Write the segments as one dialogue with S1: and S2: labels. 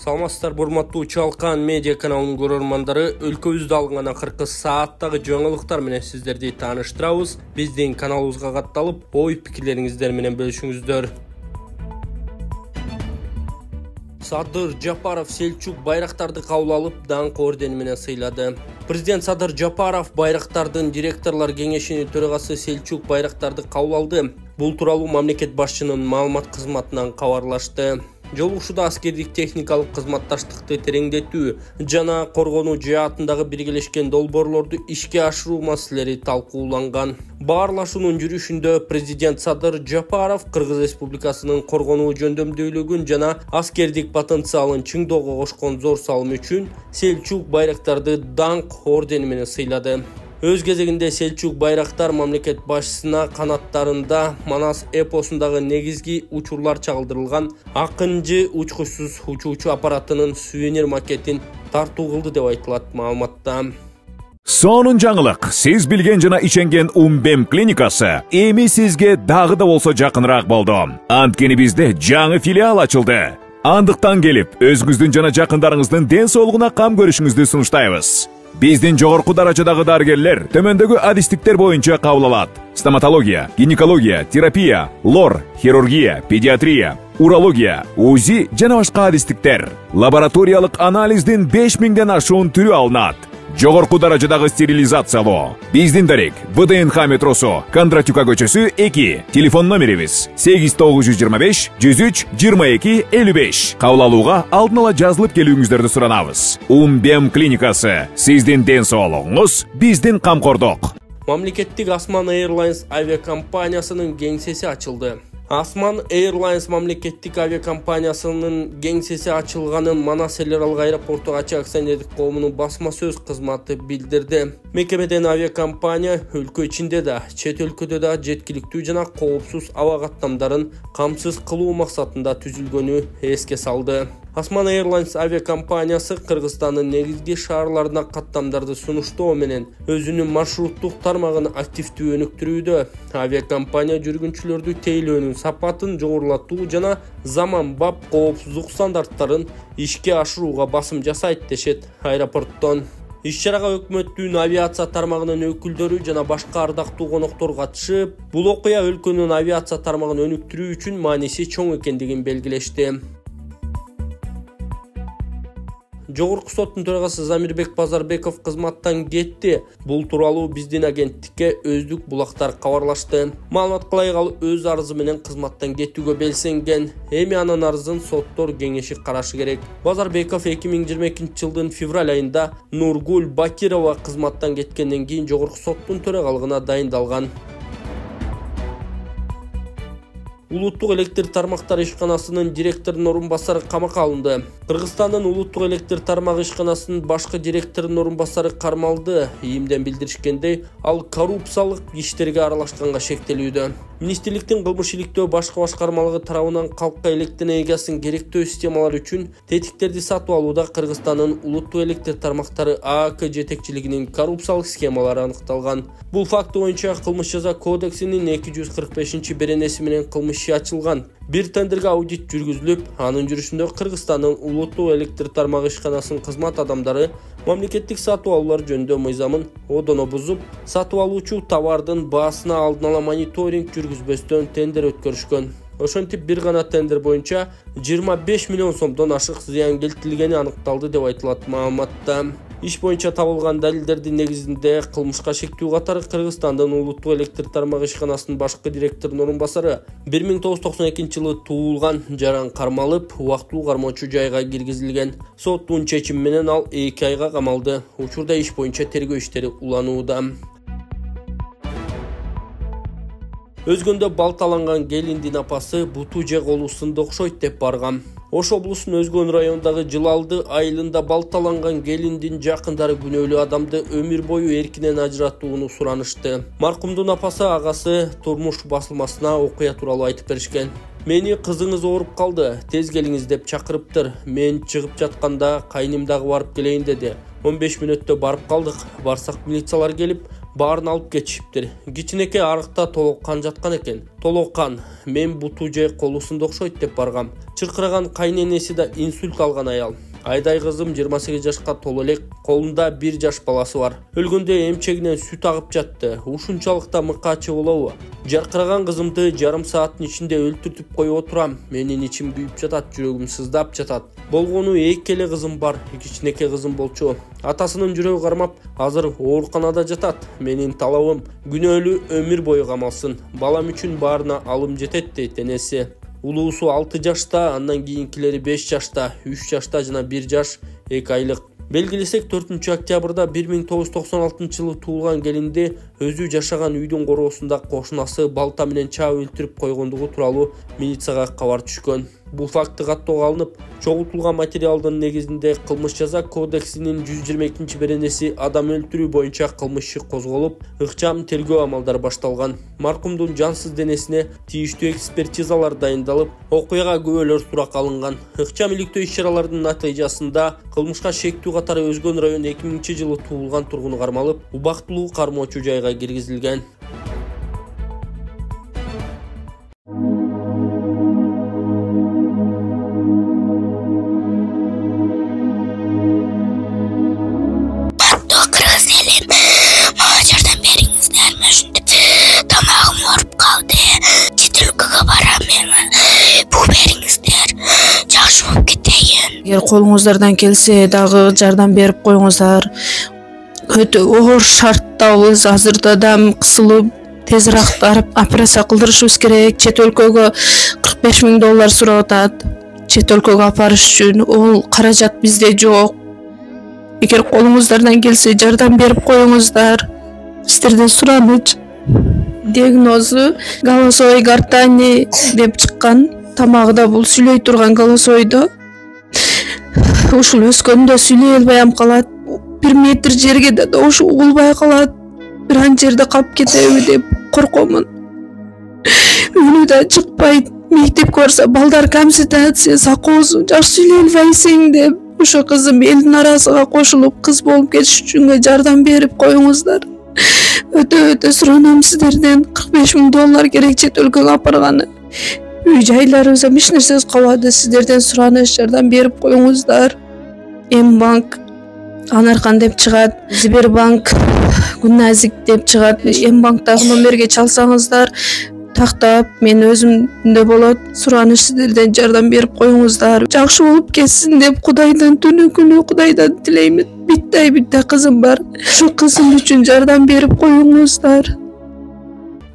S1: Саламатсыздар, урматтуу Чалкан медиа каналынын көрөрмандары, өлкөбүздө алынган акыркы сааттагы жаңылыктар менен сиздерди тааныштырабыз. Биздин каналыбызга катталып, ой пикирлериңиздер менен бөлүшүңүздөр. Садыр Жапаров Селчук байрактарды кабыл алып, даңк ордени менен сыйлады. Президент Садыр Жапаров байрактардын директорлор кеңешинин төрагасы Селчук байрактарды кабыл алды. Бул тууралуу мамлекет башчынын маалымат кызматынан кабарлашты. Жолугушууда аскердик техникалык кызматташтыкты тереңдетүү жана коргонуу жаатындагы биргелешкен долбоорлорду ишке ашыруу маселелери талкууланган. Баарлашуунун жүрүшүндө президент Садыр Жапаров Кыргыз Республикасынын коргонуу жөндөмдүүлүгүн жана аскердик потенциалын чыңдоого кошкон зор салым үчүн Селчук байрактарды даңк ордени менен сыйлады. Өз кезегинде Селчук байрактар мамлекет башчысына канаттарында Манас эпосундагы негизги учурлар чагылдырылган акынжы учкучсуз учуучу аппаратынын сувенир макетин тартуу кылды деп айтылат маалыматта.
S2: Сонун жаңылык, сиз билген жана ишенген Умбем клиникасы эми сизге дагы да болсо жакыныраак болду. Анткени бизде жаңы филиал ачылды. Андыктан келип, өзүңүздүн жана жакындарыңыздын ден соолугуна кам көрүшүңүздү сунуштайбыз. Биздин жогорку даражадагы дарыгерлер төмөндөгү адистиктер боюнча кабыл алат. Стоматология, гинекология, терапия, лор, хирургия, педиатрия, урология, УЗИ жана башка адистиктер. Лабораториялык анализдин 5000ден ашуун түрү алынат. Жогорку даражадагы стерилизациялоо. Биздин дарек ВДНХ метросу, Кондратюка көчөсү 2. Телефон номерибиз 8925 103 22 55. Кабыл алууга алдын ала жазылып келүүңүздөрдү суранабыз. Умбем клиникасы. Сиздин ден соолугуңуз, биздин камкордук.
S1: Мамлекеттик Осман Airlines авиакомпаниясынын кеңсеси ачылды. Осман Airlines мамлекеттик авиакомпаниясынын кеңсеси ачылганын Манас эл аралык аэропорту ачык акционердик коомунун басма сөз кызматы билдирди. Мекемеден авиакомпания өлкө ичинде да, чет өлкөдө да жеткиликтүү жана коопсуз аба каттамдарын камсыз кылуу максатында түзүлгөнү эске салды. Осман Airlines авиакомпаниясы Кыргызстандын негизги шаарларына каттамдарды сунуштоо менен өзүнүн маршруттук тармагын активдүү өнүктүрүүдө. Авиакомпания жүргүнчүлөрдү тейлөөнүн сапатын жогорулатуу жана заманбап коопсуздук стандарттарын ишке ашырууга басым жасайт дешет аэропорттон. Иш-чарага өкмөттүн авиация тармагынын өкүлдөрү жана башка ардактуу коноктор катышып, бул окуя өлкөнүн авиация тармагын өнүктүрүү үчүн мааниси чоң экендигин белгилешти. Жогорку соттун төрагасы Замирбек Базарбеков кызматтан кетти. Бул тууралуу биздин агенттикке Өздүк Булактар кабарлашты. Маалымат кылайык, ал өз арызы менен кызматтан кетүүгө белсенген. Эми анын арызын соттор кеңеши карашы керек. Базарбеков 2022-жылдын февраль айында Нургул Бакирова кызматтан кеткенден кийин жогорку соттун төрагалыгына дайындалган. Улуттук электр тармактары ишканасынын директорунун орун басары камакка алынды. Кыргызстандын улуттук электр тармагы ишканасынын башкы директорунун орун басары кармалды. ИИМден билдиришкендей, ал коррупциялык иштерге аралашканга шектелүүдө. Министрликтин кылмыш иликтөө башкы башкармалыгы тарабынан калкка электр энергиясын керектөө системалар үчүн тетиктерди сатып алууда Кыргызстандын улуттук электр тармактары ААК жетекчилигинин коррупциялык схемалары аныкталган. Бул факт боюнча кылмыш жаза кодексинин 245-беренеси менен кылмыш ачылган. Бир тендерге аудит жүргүзүлүп, анын жүрүшүндө Кыргызстандын улуттук электр тармагы ишканасынын кызмат адамдары мамлекеттик сатып алуулар жөнүндө мыйзамын одоно бузуп, сатып алуучу товардын баасына алдын ала мониторинг жүргүзбөстөн тендер өткөрүшкөн. Ошентип бир гана тендер боюнча 25 миллион сомдон ашык зыян келтирилгени аныкталды деп айтылат маалыматта. Иш боюнча табылган далилдердин негизинде кылмышка шектүү катары Кыргызстандын улуттук электр тармагы ишканасынын башкы директорунун орун басары 1992-жылы туулган жаран кармалып, убактылуу кармоочу жайга киргизилген. Соттун чечими менен ал 2 айга камалды. Учурда иш боюнча тергөө иштери уланууда. Өзгөндө балталанган келиндин апасы буту же колу сынды окшойт деп барган. Ош облусунун Өзгөн районундагы Жылалды айылында балталанган келиндин жакындары күнөөлүү адамды өмүр бою эркинен ажыратууну суранышты. Маркумдун апасы агасы турмуш басылмасына окуя тууралуу айтып беришкен. Мени кызыңыз ооруп калды, тез келиңиз деп чакырыптыр. Мен чыгып жатканда кайным дагы барып келейин деди. 15 мүнөттө барып калдык. Барсак милициялар келип, Баарын алып кетишиптир. Кичинекей арыкта толоккан жаткан экен. Толоккан, мен буту же колусунда окшойт деп баргам. Чыркыраган кайненеси да инсульт алган аял. Айдай кызым 28 жашка толо элек, колунда 1 жаш баласы бар. Өлгөндө эмчегинен сүт агып жатты. Ушунчалык да мыкачы болобу? Жаркыраган кызымды жарым сааттын ичинде өлтүртүп коюп отурам. Менин ичим күйүп жатат, жүрөгүм сыздап жатат. Болгону 2 эле кызым бар, кичинекей кызым болчу. Атасынын жүрөгү кармап, азыр ооруканада жатат. Менин талабым күнөөлүү өмүр бою камалсын. Балам үчүн баарына алым жетет дейт энеси. Улуусу 6 жашта, андан кийинкилери 5 жашта, 3 жашта жана 1 жаш 2 айлык. Белгилесек 4 октябрда 1996 жылы туулган келинди өзү жашаган үйдүн короосунда кошунасы балта менен чаап өлтүрүп койгондугу тууралуу милицияга кабар түшкөн. Бул факты каттоого алынып, чогултулган материалдын негизинде кылмыш жаза кодексинин 122 беренеси адам өлтүрүү боюнча кылмыш иши козголуп, ыкчам тергөө амалдары башталган. Маркумдун жансыз денесине тийиштүү экспертизалар дайындалып, окуяга күбөлөр сурак алынган. Ыкчам иликтөө иш-чаралардын натыйжасында кылмышка шектүү катары Өзгөн район 2000 жылы туулган тургуну кармалып, убактылуу кармоочу жайга киргизилген.
S3: Эгер колуңуздардан келсе дагы жардам берип коюңуздар. Өтө оор шарттабыз. Азырда дам кысылып, тезирээк барып операция кылдырышыбыз керек. Чет өлкөгө $45,000 сурап атат. Чет өлкөгө апарыш үчүн ол каражат бизде жок. Эгер колуңуздардан келсе жардам берип коюңуздар. Сиздерден сураныч. Диагнозу голосовой гортани деп чыккан. Тамагыда бул сүйлөй турган голосойдо. Ушул өскөндө сүйлөй албай калат. 1 метр жерге да ушу угулбай калат. Бир ан жерде калып кетеби деп коркомун. Үнү да чыкпайт. Мектепке барса балдар камситация, сакоосу жакшы сүйлөй албайсың деп. Ошо кызым элдин арасына кошулуп кыз болуп кетиш үчүн жардам берип коюңуздар. Өтө суранам сиздерден. $45,000 керек чет өлкөгө апарганы. Үй жайларыбызга эч нерсебиз калбады. Сиздерден сураныш, жардам берип коюңуздар. М-банк Анаркан деп чыгат, Сбербанк Гүнназик деп чыгат. М-банктагы номерге чалсаңыздар тактап мен өзүмдө болот. Сураныш сиздерден жардам берип коюңуздар. Жакшы болуп кетсин деп Кудайдан түнү күнү Кудайдан тилеймин. Битте кызым бар. Ошо кызым үчүн жардам берип коюңуздар.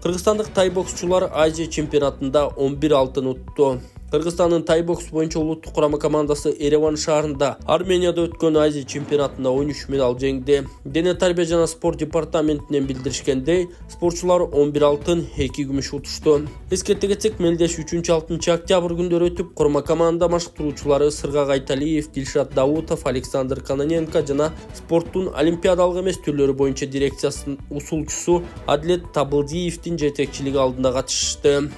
S1: Кыргызстандык тайбоксчулар Азия чемпионатында 11 алтын утту. Кыргызстандын тайбокс боюнча улуттук курама командасы Ереван шаарында Арменияда өткөн Азия чемпионатында 13 медаль жеңди. Дене тарбия жана спорт департаментинен билдиришкендей, спортчулар 11 алтын, 2 күмүш утушту. Эскерте кетсек, мелдеш 3-6 октябрь күндөрү өтүп, курама команда машыктыруучулары Сыргак Айталиев, Дилшат Давутов, Александр Каноненко жана спорттун олимпиадалык эмес түрлөрү боюнча дирекциясынын усулчусу Адлет Табылдиевдин жетекчилиги алдында катышты.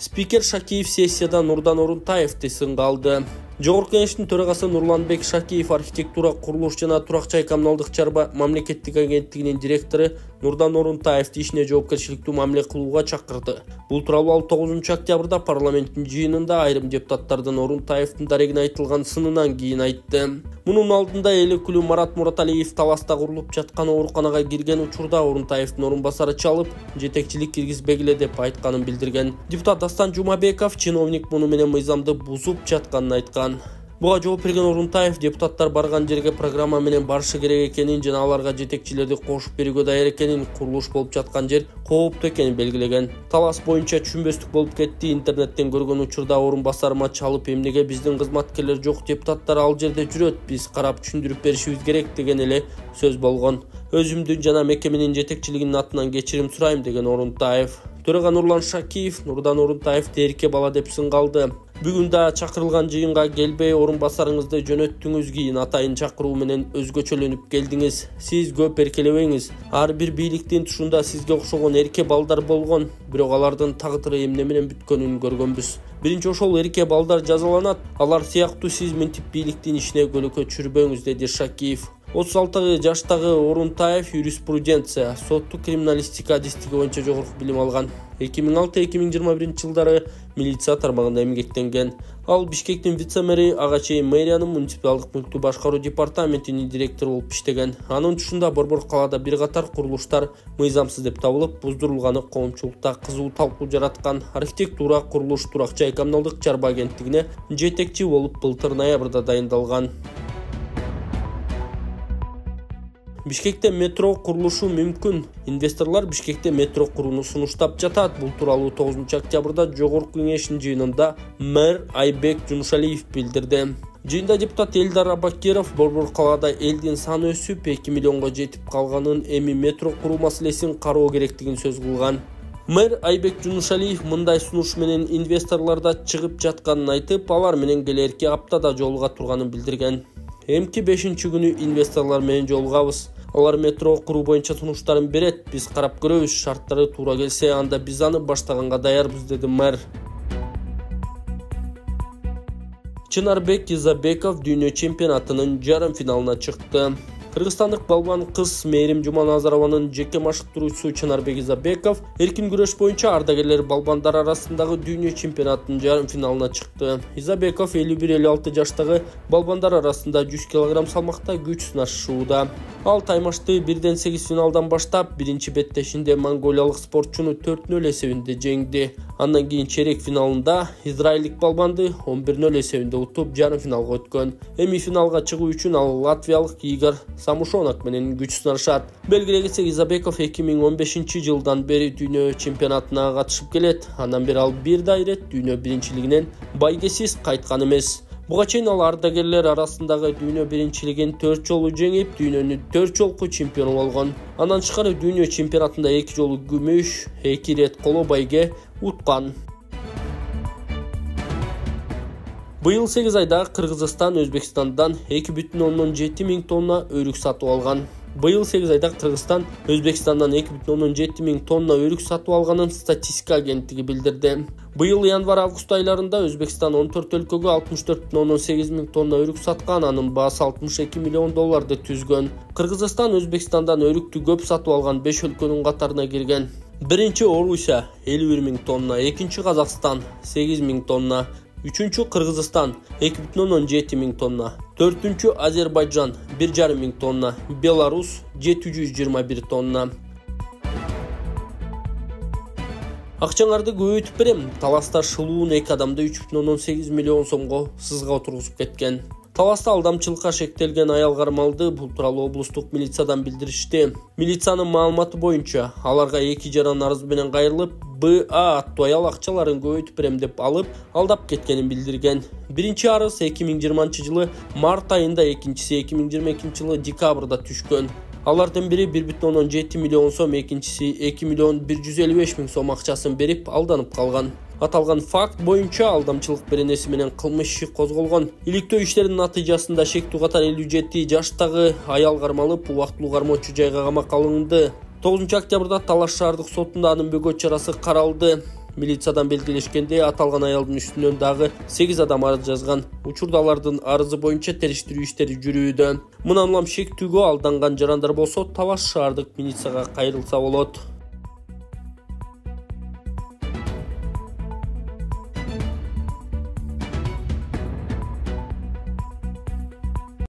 S1: Спикер Шакиев сессияда Нурдан Орунтаевди сынга алды. Жогорку Кеңештин төрагасы Нурланбек Шакиев архитектура, курулуш жана турак-жай коммуналдык чарба мамлекеттик агенттигинин директору Нурдан Орунтаевди ишине жоопкерчиликтүү мамиле кылууга чакырды. Бул тууралуу 9 октябрда парламенттин жыйынында айрым депутаттардын Орунтаевдин дарегине айтылган сынынан кийин айтты. Мунун алдында эл өкүлү Марат Мураталиев Таласта курулуп жаткан ооруканага кирген учурда Орунтаевдин орун басары чалып, жетекчилик киргизбегиле деп айтканын билдирген. Депутат Дастан Жумабеков чиновник муну менен мыйзамды бузуп жатканын айткан. Буга жооп берген Орунтаев депутаттар барган жерге программа менен барышы керек экенин жана аларга жетекчилерди кошуп берүүгө даяр экенин, курулуш болуп жаткан жер кооптуу экенин белгилеген. Талас боюнча түшүнбөстүк болуп кетти. Интернеттен көргөн учурда орун басарыма чалып, эмнеге биздин кызматкерлер жок, депутаттар ал жерде жүрөт, биз карап түшүндүрүп беришибиз керек деген эле сөз болгон. Өзүмдүн жана мекеменин жетекчилигинин атынан кечирим сурайм деген Орунтаев. Төрага Нурлан Шакиев Нурдан Орунтаевди эрке бала деп сынга алды. Бүгүн да чакырылган жыйынга келбей орун басарыңызды жөнөттүңүз, кийин атайын чакыруу менен өзгөчөлөнүп келдиңиз. Сиз көп эркелебеңиз. Ар бир бийликтин тушунда сизге окшогон эрке балдар болгон, бирок алардын тагдыры эмне менен бүткөнүн көргөнбүз. Биринчи ошол эрке балдар жазаланат. Алар сыяктуу сиз мынтип бийликтин ишине көлөкө түшүрбөңүз, деди Шакиев. 36 жаштагы Орунтаев юриспруденция, соттук криминалистика адистиги боюнча жогорку билим алган. 2006-2021 жылдары милиция тармагында эмгектенген. Ал Бишкектин вице-мэри, ага чейин мэриянын муниципалдык мүлктү башкаруу департаментинин директору болуп иштеген. Анын тушунда Борбор калаада бир катар курулуштар мыйзамсыз деп табылып, буздурулганы коомчулукта кызуу талкуу жараткан. Архитектура, курулуш, турак жай коммуналдык чарба агенттигине жетекчи болуп былтыр ноябрда дайындалган. Бишкекте метро курулушу мүмкүн. Инвесторлор Бишкекте метро курууну сунуштап жатат. Бул тууралуу 9 октябрда Жогорку кеңештин жыйынында мэр Айбек Жунушалиев билдирди. Жыйында депутат Элдар Абакиров Борбор калаада элдин саны өсүп 2 миллионго жетип калганын, эми метро куруу маселесин кароо керектигин сөз кылган. Мэр Айбек Жунушалиев мындай сунуш менен инвесторлорда чыгып жатканын айтып, алар менен келерки аптада жолуга турганын билдирген. Эмки 5-күнү инвесторлор менен жолугабыз. Алар метро куруу боюнча сунуштарын берет. Биз карап көрөбүз, шарттары туура келсе, анда биз аны баштаганга даярбыз, деди мэр. Чынарбек Изабеков дүйнө чемпионатынын жарым финалына чыкты. Кыргызстандык балбан кыз Мээрим Жуманазарованын жеке машыктыруучусу Чынарбек Изабеков эркин күрөш боюнча ардагерлер балбандар арасындагы дүйнө чемпионатынын жарым финалына чыкты. Изабеков 51-56 жаштагы балбандар арасында 100 кг салмакта күч сынашууда. Ал таймашты 1-8 финалдан баштап, биринчи беттешинде монголиялык спортчуну 4-0 эсебинде жеңди. Андан кийин чейрек финалында израилдик балбанды 11-0 эсебинде утуп, жарым финалга өткөн. Эми финалга чыгуу үчүн ал латвиялык Игор Самушонок менен күч сынашат. Белгилей кетсек, Изабеков 2015 жылдан бери дүйнө чемпионатына катышып келет. Андан бери ал бир да ирет дүйнө биринчилигинен байгесиз кайткан эмес. Буга чейин ал ардагерлер арасындагы дүйнө биринчилигин 4 жолу жеңип, дүйнөнүн 4 жолку чемпиону болгон. Андан тышкары дүйнө чемпионатында 2 жолу күмүш, 2 рет коло байге уткан. Быйыл 8 айда Кыргызстан Өзбекстандан 2,7 миң тонна өрүк сатып алган. Быйыл 8 айда Кыргызстан Өзбекстандан 2,7 миң тонна өрүк сатып алганын статистика агенттиги билдирди. Быйыл январь-август айларында Өзбекстан 14 өлкөгө 64,8 миң тонна өрүк саткан, анын баасы $62 миллион түзгөн. Кыргызстан Өзбекстандан өрүктү көп сатып алган 5 өлкөнүн катарына кирген. Биринчи Орусия 51 миң тонна, экинчи Казакстан 8 миң тонна, үчүнчү Кыргызстан 2,7 миң тонна, төртүнчү Азербайджан 1,5 миң тонна, Беларус 721 тонна. Акчаңарды көбөйтүп берем. Таласта шылуун 2 адамды 3,8 миллион сомго сызга отургузуп кеткен. Таласта алдамчылыкка шектелген аял кармалды. Бул тууралуу облустук милициядан билдиришти. Милициянын маалыматы боюнча, аларга 2 жаран арыз менен кайрылып, БА аттуу аял акчаларын көбөйтүп берем деп алып, алдап кеткенин билдирген. Биринчи арыз 2020 жылы март айында, экинчиси 2022 жылы декабрда түшкөн. Алардын бири 1,7 миллион сом, экинчиси 2 миллион 155 миң сом акчасын берип алданып калган. Аталган факт боюнча алдамчылык беренеси менен кылмыш иши козголгон. Иликтөө иштеринин натыйжасында шектүү катар 57 жаштагы аял кармалып, убактылуу кармоочу жайга камакка алынды. 9 октябрда Талаш шаардык сотунда анын бөгөт чарасы каралды. Милициядан белгилешкенде, аталган аялдын үстүнөн дагы 8 адам арыз жазган. Учурда алардын арызы боюнча териштирүү иштери жүрүүдө. Мындан улам шектүүгө алданган жарандар болсо Талаш шаардык милицияга кайрылса болот.